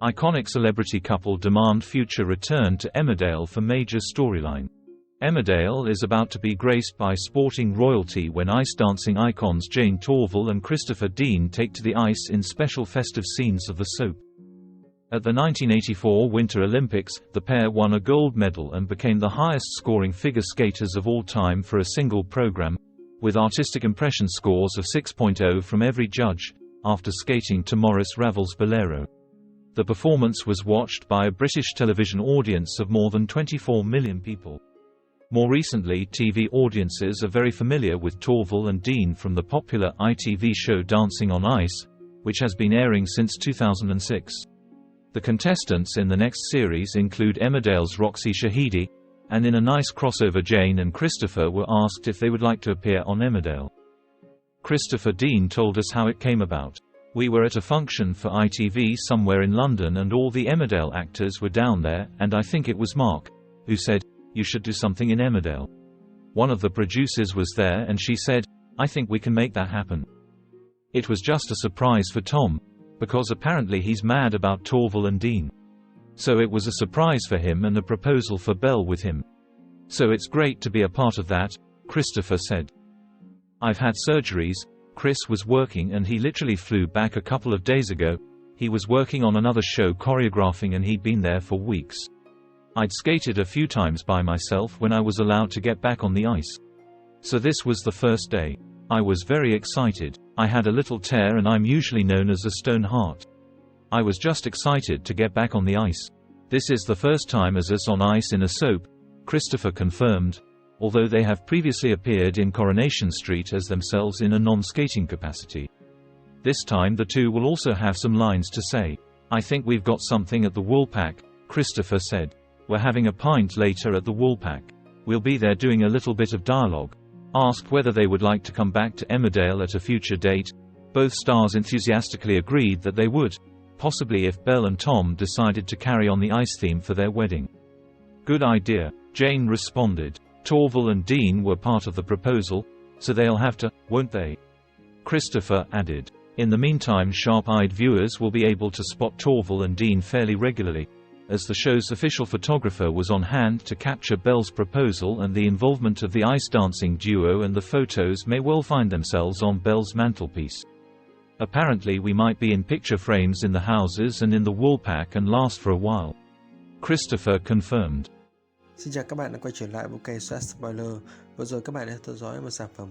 Iconic celebrity couple demand future return to Emmerdale for major storyline. Emmerdale is about to be graced by sporting royalty when ice dancing icons Jane Torvill and Christopher Dean take to the ice in special festive scenes of the soap. At the 1984 Winter Olympics, the pair won a gold medal and became the highest-scoring figure skaters of all time for a single program, with artistic impression scores of 6.0 from every judge, after skating to Maurice Ravel's Bolero. The performance was watched by a British television audience of more than 24 million people. More recently, TV audiences are very familiar with Torvill and Dean from the popular ITV show Dancing on Ice, which has been airing since 2006. The contestants in the next series include Emmerdale's Roxy Shahidi, and in a nice crossover Jane and Christopher were asked if they would like to appear on Emmerdale. Christopher Dean told us how it came about. "We were at a function for ITV somewhere in London and all the Emmerdale actors were down there, and I think it was Mark, who said, 'You should do something in Emmerdale.' One of the producers was there and she said, 'I think we can make that happen.' It was just a surprise for Tom, because apparently he's mad about Torvill and Dean. So it was a surprise for him and a proposal for Belle with him. So it's great to be a part of that," Christopher said. "I've had surgeries." Chris was working and he literally flew back a couple of days ago. He was working on another show choreographing and he'd been there for weeks. "I'd skated a few times by myself when I was allowed to get back on the ice. So this was the first day. I was very excited. I had a little tear and I'm usually known as a stone heart. I was just excited to get back on the ice. This is the first time as us on ice in a soap," Christopher confirmed, although they have previously appeared in Coronation Street as themselves in a non-skating capacity. This time the two will also have some lines to say. "I think we've got something at the Woolpack," Christopher said. "We're having a pint later at the Woolpack. We'll be there doing a little bit of dialogue." Asked whether they would like to come back to Emmerdale at a future date, both stars enthusiastically agreed that they would, possibly if Belle and Tom decided to carry on the ice theme for their wedding. "Good idea," Jane responded. "Torvill and Dean were part of the proposal, so they'll have to, won't they?" Christopher added. In the meantime, sharp-eyed viewers will be able to spot Torvill and Dean fairly regularly, as the show's official photographer was on hand to capture Belle's proposal and the involvement of the ice dancing duo, and the photos may well find themselves on Belle's mantelpiece. "Apparently we might be in picture frames in the houses and in the Woolpack and last for a while," Christopher confirmed. Xin chào các bạn đã quay trở lại với kênh Spoiler. Vừa rồi các bạn đã theo dõi một sản phẩm